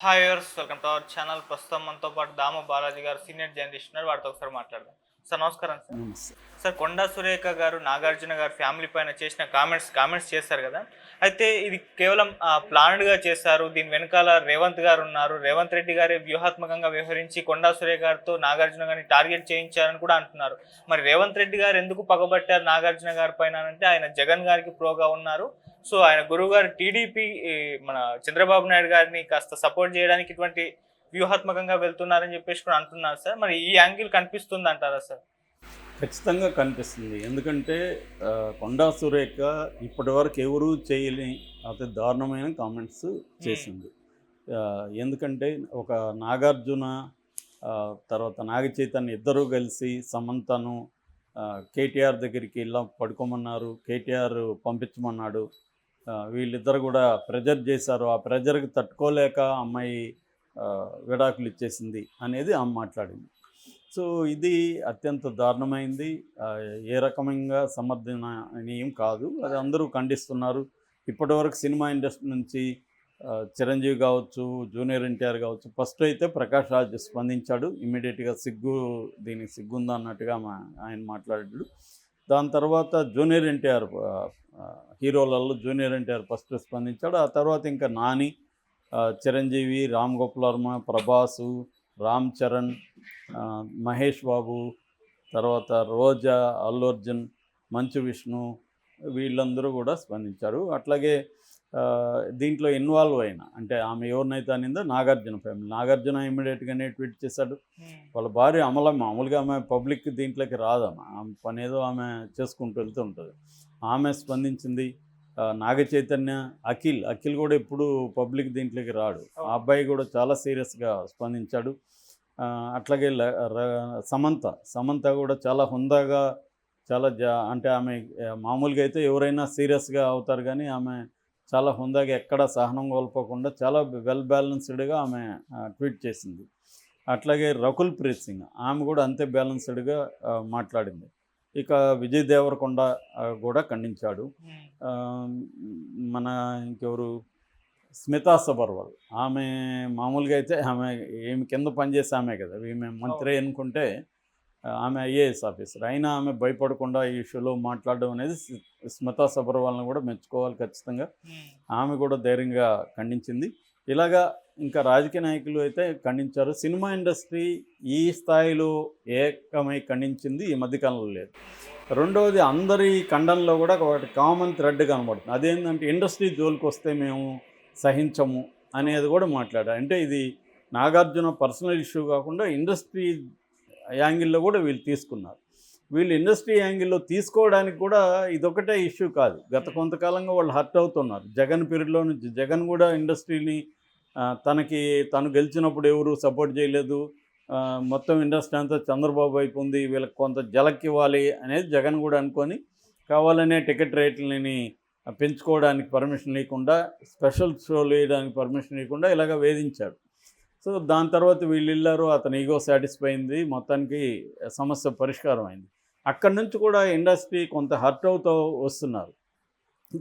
Hi viewers, welcome to our channel. ప్రస్తుతం మనతో పాటు దాము బాలాజీ గారు సీనియర్ జర్నలిస్ట్ ఉన్నారు. వారితో ఒకసారి మాట్లాడదాం. సార్ నమస్కారం సార్. నమస్తే. సార్, కొండా సురేఖ గారు నాగార్జున గారు ఫ్యామిలీ పైన చేసిన కామెంట్స్ చేశారు కదా. అయితే ఇది కేవలం ప్లాన్డ్గా చేశారు. దీని వెనకాల రేవంత్ గారు ఉన్నారు. రేవంత్ రెడ్డి గారే వ్యూహాత్మకంగా వ్యవహరించి కొండా సురేఖ గారితో నాగార్జున గారిని టార్గెట్ చేయించారని కూడా అంటున్నారు. మరి రేవంత్ రెడ్డి గారు ఎందుకు పగబట్టారు నాగార్జున గారి పైన అంటే ఆయన జగన్ గారికి ప్రోగా ఉన్నారు. సో ఆయన గురువు గారు టీడీపీ మన చంద్రబాబు నాయుడు గారిని కాస్త సపోర్ట్ చేయడానికి ఇటువంటి వ్యూహాత్మకంగా వెళ్తున్నారని చెప్పేసి కూడా అంటున్నారు సార్. మరి ఈ యాంగిల్ కనిపిస్తుంది అంటారా సార్? ఖచ్చితంగా కనిపిస్తుంది. ఎందుకంటే కొండా సురేఖ ఇప్పటివరకు ఎవరూ చేయని అతి దారుణమైన కామెంట్స్ చేసింది. ఎందుకంటే ఒక నాగార్జున తర్వాత నాగ చైతన్య ఇద్దరూ కలిసి సమంతను కేటీఆర్ దగ్గరికి ఇలా పడుకోమన్నారు, కేటీఆర్ పంపించమన్నాడు. వీళ్ళిద్దరు కూడా ప్రెజర్ చేశారు. ఆ ప్రెజర్కి తట్టుకోలేక అమ్మాయి విడాకులు ఇచ్చేసింది అనేది ఆమె మాట్లాడింది. సో ఇది అత్యంత దారుణమైంది. ఏ రకమంగా సమర్థనీయం కాదు. అది అందరూ ఖండిస్తున్నారు. ఇప్పటివరకు సినిమా ఇండస్ట్రీ నుంచి చిరంజీవి కావచ్చు, జూనియర్ ఎన్టీఆర్ కావచ్చు, ఫస్ట్ అయితే ప్రకాష్ రాజ్ స్పందించాడు. ఇమ్మీడియట్గా దీనికి సిగ్గుందా అన్నట్టుగా ఆయన మాట్లాడాడు. దాని తర్వాత జూనియర్ ఎన్టీఆర్ హీరోలలో జూనియర్ ఎన్టీఆర్ ఫస్ట్ స్పందించాడు. ఆ తర్వాత ఇంకా నాని, చిరంజీవి, రామ్ గోపాల్ వర్మ, ప్రభాసు, రామ్ చరణ్, మహేష్ బాబు, తర్వాత రోజా, అల్లు అర్జున్, మంచు విష్ణు, వీళ్ళందరూ కూడా స్పందించారు. అట్లాగే దీంట్లో ఇన్వాల్వ్ అయిన అంటే ఆమె ఎవరినైతే అనిందో నాగార్జున ఫ్యామిలీ. నాగార్జున ఇమ్మీడియట్గానే ట్వీట్ చేశాడు. వాళ్ళ భార్య అమల మామూలుగా ఆమె పబ్లిక్ దీంట్లోకి రాదమ్మా, ఆమె పని ఏదో ఆమె చేసుకుంటూ వెళ్తూ ఉంటుంది. ఆమె స్పందించింది. నాగ చైతన్య, అఖిల్ కూడా ఎప్పుడు పబ్లిక్ దీంట్లోకి రాడు. ఆ అబ్బాయి కూడా చాలా సీరియస్గా స్పందించాడు. అట్లాగే సమంత కూడా చాలా హుందాగా, చాలా అంటే ఆమె మామూలుగా అయితే ఎవరైనా సీరియస్గా అవుతారు, కానీ ఆమె చాలా హుందాగా ఎక్కడ సహనం కోల్పోకుండా చాలా వెల్ బ్యాలెన్స్డ్గా ఆమె ట్వీట్ చేసింది. అట్లాగే రకుల్ ప్రీత్ సింగ్, ఆమె కూడా అంతే బ్యాలెన్స్డ్గా మాట్లాడింది. ఇక విజయ్ దేవరకొండ కూడా ఖండించాడు. మన ఇంకెవరు, స్మితా సబర్వాల్, ఆమె మామూలుగా అయితే ఆమె ఏమి కింద పనిచేసే ఆమె కదా, ఈమె మంత్రి అనుకుంటే ఆమె ఐఏఎస్ ఆఫీసర్ అయినా ఆమె భయపడకుండా ఈ ఇష్యూలో మాట్లాడడం అనేది స్మితా సబర్వాల్ని కూడా మెచ్చుకోవాలి ఖచ్చితంగా. ఆమె కూడా ధైర్యంగా ఖండించింది. ఇలాగా ఇంకా రాజకీయ నాయకులు అయితే ఖండించారు. సినిమా ఇండస్ట్రీ ఈ స్థాయిలో ఏకమై ఖండించింది ఈ మధ్యకాలంలో లేదు. రెండవది, అందరి ఖండనలో కూడా ఒకటి కామన్ థ్రెడ్ కనబడుతుంది. అదేంటంటే ఇండస్ట్రీ జోలికి వస్తే మేము సహించము అనేది కూడా మాట్లాడారు. అంటే ఇది నాగార్జున పర్సనల్ ఇష్యూ కాకుండా ఇండస్ట్రీ యాంగిల్లో కూడా వీళ్ళు తీసుకున్నారు. వీళ్ళు ఇండస్ట్రీ యాంగిల్లో తీసుకోవడానికి కూడా ఇదొకటే ఇష్యూ కాదు. గత కొంతకాలంగా వాళ్ళు హర్ట్ అవుతున్నారు. జగన్ పీరియడ్లో నుంచి జగన్ కూడా ఇండస్ట్రీని తను గెలిచినప్పుడు ఎవరు సపోర్ట్ చేయలేదు, మొత్తం ఇండస్ట్రీ అంతా చంద్రబాబు వైపు ఉంది, వీళ్ళకి కొంత జలక్కివ్వాలి అనేది జగన్ కూడా అనుకొని కావాలనే టికెట్ రేట్లని పెంచుకోవడానికి పర్మిషన్ లేకుండా, స్పెషల్ షోలు వేయడానికి పర్మిషన్ లేకుండా ఇలాగ వేధించాడు. సో దాని తర్వాత వీళ్ళు వెళ్ళారు, అతని ఈగో సాటిస్ఫై అయింది, మొత్తానికి సమస్య పరిష్కారం అయింది. అక్కడి నుంచి కూడా ఇండస్ట్రీ కొంత హర్ట్ అవుతూ వస్తున్నారు.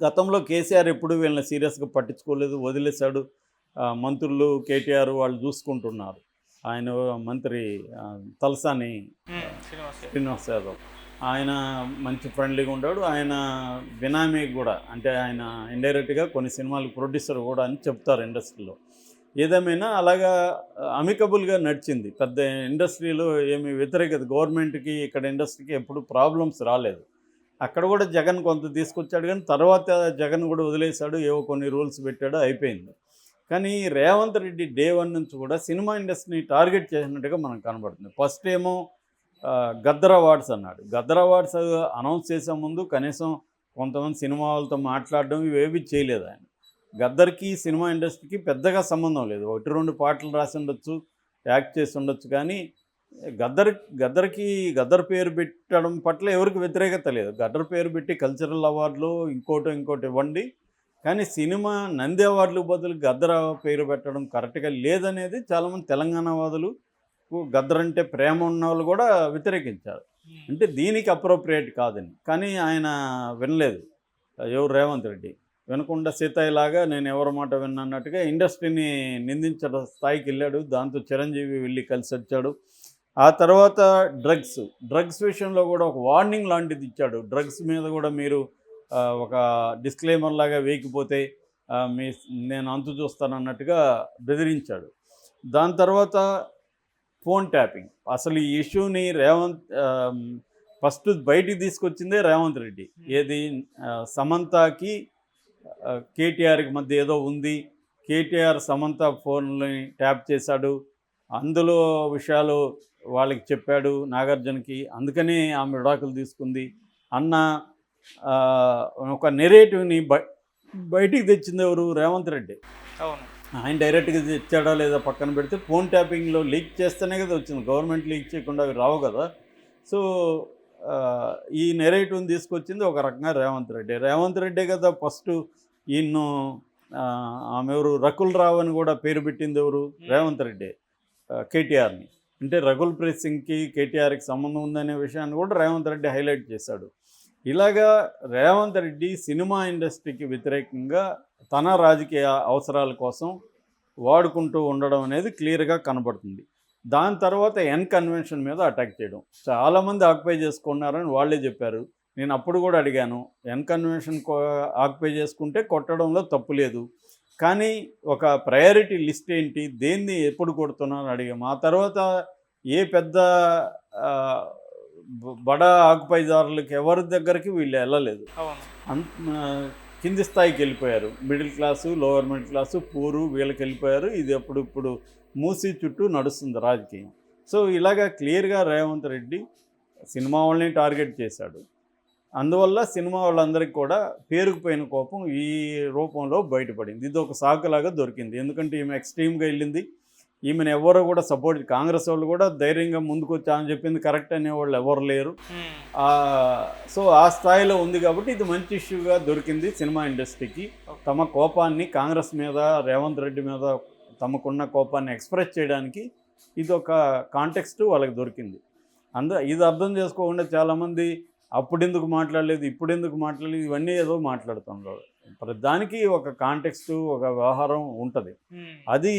గతంలో కేసీఆర్ ఎప్పుడు వీళ్ళని సీరియస్గా పట్టించుకోలేదు, వదిలేశాడు. మంత్రులు కేటీఆర్ వాళ్ళు చూసుకుంటున్నారు. ఆయన మంత్రి తలసాని శ్రీనివాస్ యాదవ్, ఆయన మంచి ఫ్రెండ్లీగా ఉంటాడు. ఆయన బినామీ కూడా, అంటే ఆయన ఇండైరెక్ట్గా కొన్ని సినిమాలకు ప్రొడ్యూసర్ కూడా అని చెప్తారు ఇండస్ట్రీలో. ఏదేమైనా అలాగా అమికబుల్గా నడిచింది. పెద్ద ఇండస్ట్రీలో ఏమి వ్యతిరేకత, గవర్నమెంట్కి ఇక్కడ ఇండస్ట్రీకి ఎప్పుడు ప్రాబ్లమ్స్ రాలేదు. అక్కడ కూడా జగన్ కొంత తీసుకొచ్చాడు, కానీ తర్వాత జగన్ కూడా వదిలేశాడు, ఏవో కొన్ని రూల్స్ పెట్టాడు, అయిపోయింది. కానీ రేవంత్ రెడ్డి డే 1 నుంచి కూడా సినిమా ఇండస్ట్రీని టార్గెట్ చేసినట్టుగా మనకు కనబడుతుంది. ఫస్ట్ ఏమో గద్దర్ అవార్డ్స్ అన్నాడు. గద్దర్ అవార్డ్స్ అనౌన్స్ చేసే ముందు కనీసం కొంతమంది సినిమా వాళ్ళతో మాట్లాడడం ఇవేవి చేయలేదు ఆయన. గద్దర్కి సినిమా ఇండస్ట్రీకి పెద్దగా సంబంధం లేదు. 1-2 పాటలు రాసి ఉండొచ్చు, యాక్ట్ చేసి ఉండొచ్చు, కానీ గద్దర్ పేరు పెట్టడం పట్ల ఎవరికి వ్యతిరేకత లేదు. గద్దర్ పేరు పెట్టి కల్చరల్ అవార్డులు ఇంకోటి ఇవ్వండి, కానీ సినిమా నంది అవార్డులకు బదులు గద్దర్ పేరు పెట్టడం కరెక్ట్గా లేదనేది చాలామంది తెలంగాణ వాదులు, గద్దర్ అంటే ప్రేమ ఉన్న వాళ్ళు కూడా వ్యతిరేకించారు. అంటే దీనికి అప్రోప్రియేట్ కాదని. కానీ ఆయన వినలేదు, ఎవరు రేవంత్ రెడ్డి. వినకుండా సీతయ్యలాగా నేను ఎవరి మాట విన్నట్టుగా ఇండస్ట్రీని నిందించడం స్థాయికి వెళ్ళాడు. దాంతో చిరంజీవి వెళ్ళి కలిసి వచ్చాడు. ఆ తర్వాత డ్రగ్స్ విషయంలో కూడా ఒక వార్నింగ్ లాంటిది ఇచ్చాడు. డ్రగ్స్ మీద కూడా మీరు ఒక డిస్క్లైమర్ లాగా వేయకపోతే మీ నేను అంతు చూస్తానన్నట్టుగా బెదిరించాడు. దాని తర్వాత ఫోన్ ట్యాపింగ్, అసలు ఈ ఇష్యూని ఫస్ట్ బయటికి తీసుకొచ్చిందే రేవంత్ రెడ్డి. ఏది సమంతకి కేటీఆర్కి మధ్య ఏదో ఉంది, కేటీఆర్ సమంత ఫోన్ని ట్యాప్ చేశాడు, అందులో విషయాలు వాళ్ళకి చెప్పాడు నాగార్జునకి, అందుకని ఆమె విడాకులు తీసుకుంది అన్న ఒక నెరేటివ్ని బయటికి తెచ్చింది ఎవరు? రేవంత్ రెడ్డి. అవును, ఆయన డైరెక్ట్గా తెచ్చాడా లేదా పక్కన పెడితే, ఫోన్ ట్యాపింగ్లో లీక్ చేస్తేనే కదా వచ్చింది, గవర్నమెంట్ లీక్ చేయకుండా అవి రావు కదా. సో ఈ నెరేటివ్ని తీసుకొచ్చింది ఒక రకంగా రేవంత్ రెడ్డే కదా ఫస్ట్. ఈయన్ను ఆమె ఎవరు రకుల్ రావు అని కూడా పేరు పెట్టింది ఎవరు? రేవంత్ రెడ్డి కేటీఆర్ని. అంటే రకుల్ ప్రీత్ సింగ్కి కేటీఆర్కి సంబంధం ఉందనే విషయాన్ని కూడా రేవంత్ రెడ్డి హైలైట్ చేశాడు. ఇలాగా రేవంత్ రెడ్డి సినిమా ఇండస్ట్రీకి వ్యతిరేకంగా తన రాజకీయ అవసరాల కోసం వాడుకుంటూ ఉండడం అనేది క్లియర్గా కనబడుతుంది. దాని తర్వాత కన్వెన్షన్ మీద అటాక్ చేయడం, చాలామంది ఆక్యుపై చేసుకున్నారని వాళ్ళే చెప్పారు. నేను అప్పుడు కూడా అడిగాను, కన్వెన్షన్ ఆక్యుపై చేసుకుంటే కొట్టడంలో తప్పు లేదు, కానీ ఒక ప్రయారిటీ లిస్ట్ ఏంటి, దేన్ని ఎప్పుడు కొడుతున్నారని అడిగాము. ఆ తర్వాత ఏ పెద్ద బడా ఆక్యుపైదారులకి ఎవరి దగ్గరికి వీళ్ళు వెళ్ళలేదు. కింది స్థాయికి వెళ్ళిపోయారు, middle class, lower middle class, poor వీళ్ళకి వెళ్ళిపోయారు. ఇది ఇప్పుడు మూసి చుట్టూ నడుస్తుంది రాజకీయం. సో ఇలాగా క్లియర్గా రేవంత్ రెడ్డి సినిమా వాళ్ళని టార్గెట్ చేశాడు. అందువల్ల సినిమా వాళ్ళందరికీ కూడా పేరుకుపోయిన కోపం ఈ రూపంలో బయటపడింది. ఇది ఒక సాకులాగా దొరికింది. ఎందుకంటే ఈమె ఎక్స్ట్రీమ్గా వెళ్ళింది, ఈమెను ఎవరు కూడా సపోర్ట్, కాంగ్రెస్ వాళ్ళు కూడా ధైర్యంగా ముందుకు వచ్చి ఆమె చెప్పింది కరెక్ట్ అనేవాళ్ళు ఎవరు లేరు. సో ఆ స్థాయిలో ఉంది కాబట్టి ఇది మంచి ఇష్యూగా దొరికింది సినిమా ఇండస్ట్రీకి. తమ కోపాన్ని కాంగ్రెస్ మీద, రేవంత్ రెడ్డి మీద తమకున్న కోపాన్ని ఎక్స్ప్రెస్ చేయడానికి ఇది ఒక కాంటెక్స్ట్ వాళ్ళకి దొరికింది. ఇది అర్థం చేసుకోకుండా చాలామంది అప్పుడెందుకు మాట్లాడలేదు, ఇప్పుడెందుకు మాట్లాడలేదు, ఇవన్నీ ఏదో మాట్లాడుతున్నారు. దానికి ఒక కాంటెక్స్ట్, ఒక వ్యవహారం ఉంటుంది. అది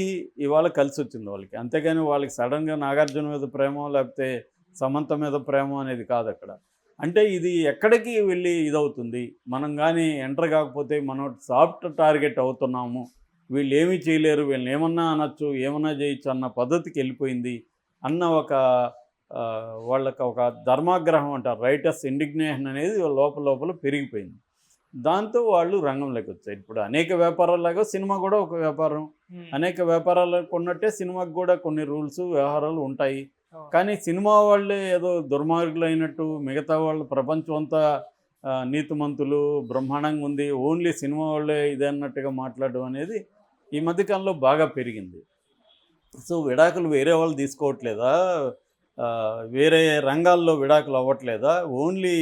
ఇవాళ కలిసి వచ్చింది వాళ్ళకి. అంతేగాని వాళ్ళకి సడన్గా నాగార్జున మీద ప్రేమ లేకపోతే సమంత మీద ప్రేమ అనేది కాదు అక్కడ. అంటే ఇది ఎక్కడికి వెళ్ళి ఇదవుతుంది, మనం కానీ ఎంటర్ కాకపోతే మనం సాఫ్ట్ టార్గెట్ అవుతున్నాము, వీళ్ళు ఏమీ చేయలేరు, వీళ్ళని ఏమన్నా అనొచ్చు, ఏమన్నా చేయొచ్చు అన్న పద్ధతికి వెళ్ళిపోయింది అన్న ఒక వాళ్ళకి ఒక ధర్మాగ్రహం అంటారు, రైటర్స్ ఇండిగ్నేషన్ అనేది లోపల పెరిగిపోయింది. దాంతో వాళ్ళు రంగంలోకి వచ్చాయి. ఇప్పుడు అనేక వ్యాపారాల్లాగా సినిమా కూడా ఒక వ్యాపారం, అనేక వ్యాపారాలకు ఉన్నట్టే సినిమాకి కూడా కొన్ని రూల్స్, వ్యవహారాలు ఉంటాయి. కానీ సినిమా వాళ్ళే ఏదో దుర్మార్గులు అయినట్టు, మిగతా వాళ్ళు ప్రపంచం అంతా నీతిమంతులు బ్రహ్మాండంగా ఉంది, ఓన్లీ సినిమా వాళ్ళే ఇదే అన్నట్టుగా మాట్లాడడం అనేది ఈ మధ్యకాలంలో బాగా పెరిగింది. సో విడాకులు వేరే వాళ్ళు తీసుకోవట్లేదా, వేరే రంగాల్లో విడాకులు అవ్వట్లేదా, ఓన్లీ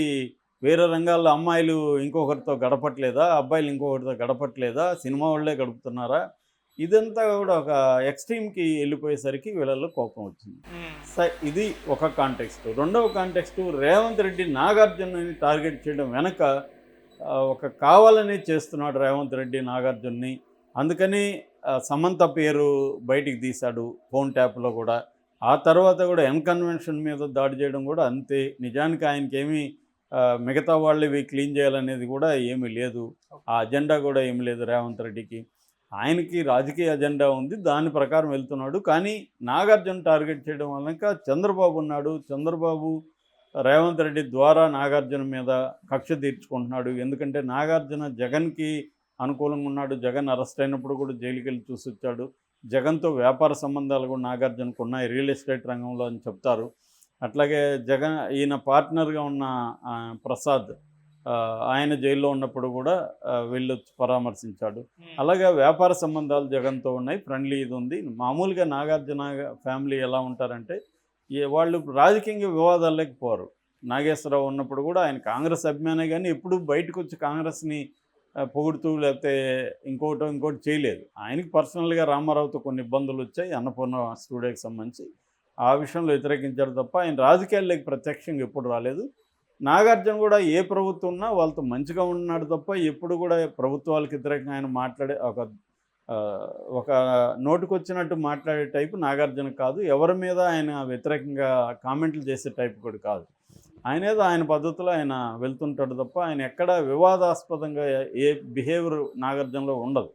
వేరే రంగాల్లో అమ్మాయిలు ఇంకొకరితో గడపట్లేదా, అబ్బాయిలు ఇంకొకరితో గడపట్లేదా, సినిమా వాళ్ళే గడుపుతున్నారా, ఇదంతా కూడా ఒక ఎక్స్ట్రీమ్కి వెళ్ళిపోయేసరికి వీళ్ళల్లో కోపం వచ్చింది. ఇది ఒక కాంటెక్స్ట్. రెండవ కాంటెక్స్ట్, రేవంత్ రెడ్డి నాగార్జునని టార్గెట్ చేయడం వెనక ఒక కావాలని చేస్తున్నాడు రేవంత్ రెడ్డి నాగార్జున్ని. అందుకని సమంత పేరు బయటికి తీశాడు ఫోన్ ట్యాప్లో కూడా. ఆ తర్వాత కూడా కన్వెన్షన్ మీద దాడి చేయడం కూడా అంతే. నిజానికి ఆయనకేమీ మిగతా వాళ్ళవి క్లీన్ చేయాలనేది కూడా ఏమీ లేదు, ఆ అజెండా కూడా ఏమీ లేదు రేవంత్ రెడ్డికి. ఆయనకి రాజకీయ అజెండా ఉంది, దాని ప్రకారం వెళ్తున్నాడు. కానీ నాగార్జున టార్గెట్ చేయడం వల్ల ఇంకా చంద్రబాబు ఉన్నాడు, చంద్రబాబు రేవంత్ రెడ్డి ద్వారా నాగార్జున మీద కక్ష తీర్చుకుంటున్నాడు. ఎందుకంటే నాగార్జున జగన్కి అనుకూలంగా ఉన్నాడు, జగన్ అరెస్ట్ అయినప్పుడు కూడా జైలుకి వెళ్ళి చూసి వచ్చాడు. జగన్తో వ్యాపార సంబంధాలు కూడా నాగార్జునకు ఉన్నాయి, రియల్ ఎస్టేట్ రంగంలో అని చెప్తారు. అట్లాగే ఈయన పార్ట్నర్గా ఉన్న ప్రసాద్, ఆయన జైల్లో ఉన్నప్పుడు కూడా వెళ్ళొచ్చి పరామర్శించాడు. అలాగే వ్యాపార సంబంధాలు జగన్తో ఉన్నాయి, ఫ్రెండ్లీ ఇది ఉంది. మామూలుగా నాగార్జున ఫ్యామిలీ ఎలా ఉంటారంటే వాళ్ళు రాజకీయంగా వివాదాల్లోకి పోరు. నాగేశ్వరరావు ఉన్నప్పుడు కూడా ఆయన కాంగ్రెస్ అభిమానే, కానీ ఎప్పుడు బయటకు వచ్చి కాంగ్రెస్ని పొగుడుతూ లేకపోతే ఇంకోటి చేయలేదు. ఆయనకి పర్సనల్గా రామారావుతో కొన్ని ఇబ్బందులు వచ్చాయి అన్నపూర్ణ స్టూడియోకి సంబంధించి, ఆ విషయంలో వ్యతిరేకించారు తప్ప ఆయన రాజకీయాల్లోకి ప్రత్యక్షంగా ఎప్పుడు రాలేదు. నాగార్జున కూడా ఏ ప్రభుత్వం ఉన్నా వాళ్ళతో మంచిగా ఉన్నాడు తప్ప ఎప్పుడు కూడా ప్రభుత్వాలకు వ్యతిరేకంగా ఆయన మాట్లాడే ఆ, ఒక నోటికొచ్చినట్టు మాట్లాడే టైపు నాగార్జున కాదు. ఎవరి మీద ఆయన వ్యతిరేకంగా కామెంట్లు చేసే టైప్ కూడా కాదు. ఆయన ఏదో ఆయన పద్ధతిలో ఆయన వెళ్తుంటాడు తప్ప ఆయన ఎక్కడ వివాదాస్పదంగా ఏ బిహేవియర్ నాగార్జునలో ఉండదు.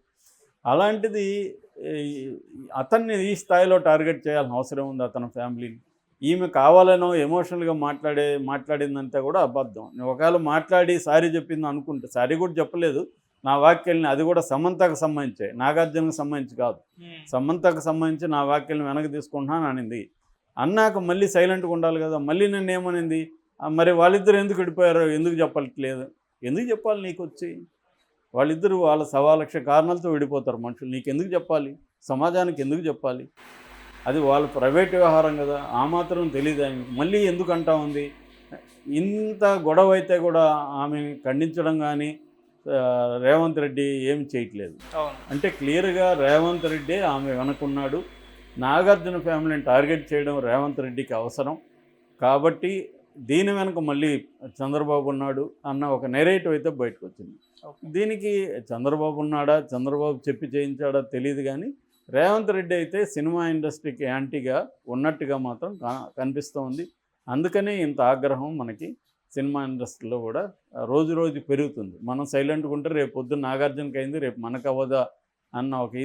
అలాంటిది ఈ- అతన్ని ఈ స్థాయిలో టార్గెట్ చేయాల్సిన అవసరం ఉంది అతని ఫ్యామిలీని. ఈమె కావాలనో ఎమోషనల్గా మాట్లాడిందంటే కూడా అబద్ధం. ఒకవేళ మాట్లాడి సారీ చెప్పింది అనుకుంటే, సారీ కూడా చెప్పలేదు, నా వాక్యాలని అది కూడా సమంతకు సంబంధించే, నాగార్జునకు సంబంధించి కాదు, సమంతకు సంబంధించి నా వాక్యాలను వెనక్కి తీసుకుంటున్నాను అనింది. అన్నాక మళ్ళీ సైలెంట్గా ఉండాలి కదా. మళ్ళీ నన్ను ఏమనింది, మరి వాళ్ళిద్దరు ఎందుకు విడిపోయారో ఎందుకు చెప్పట్లేదు? ఎందుకు చెప్పాలి నీకు వచ్చి? వాళ్ళిద్దరూ వాళ్ళ 1,00,000 కారణాలతో విడిపోతారు మనుషులు. నీకు ఎందుకు చెప్పాలి? సమాజానికి ఎందుకు చెప్పాలి? అది వాళ్ళ ప్రైవేట్ వ్యవహారం కదా. ఆ మాత్రం తెలియదు ఆమె. మళ్ళీ ఎందుకు అంటా ఉంది? ఇంత గొడవ అయితే కూడా ఆమె ఖండించడం కానీ రేవంత్ రెడ్డి ఏమి చేయట్లేదు. అవును. అంటే క్లియర్గా రేవంత్ రెడ్డి ఆమె వెనకున్నాడు. నాగార్జున ఫ్యామిలీని టార్గెట్ చేయడం రేవంత్ రెడ్డికి అవసరం కాబట్టి దీని వెనక మళ్ళీ చంద్రబాబు ఉన్నాడు అన్న ఒక నెరేటివ్ అయితే బయటకు వచ్చింది. ఓకే. దీనికి చంద్రబాబు ఉన్నాడా, చంద్రబాబు చెప్పి చేయించాడా తెలియదు, కానీ రేవంత్ రెడ్డి అయితే సినిమా ఇండస్ట్రీకి యాంటీగా ఉన్నట్టుగా మాత్రం కనిపిస్తూ ఉంది. అందుకనే ఇంత ఆగ్రహం మనకి సినిమా ఇండస్ట్రీలో కూడా రోజు రోజు పెరుగుతుంది. మనం సైలెంట్గా ఉంటే రేపు పొద్దున్న నాగార్జునకి అయింది, రేపు మనకు అవ్వదా అన్న ఒక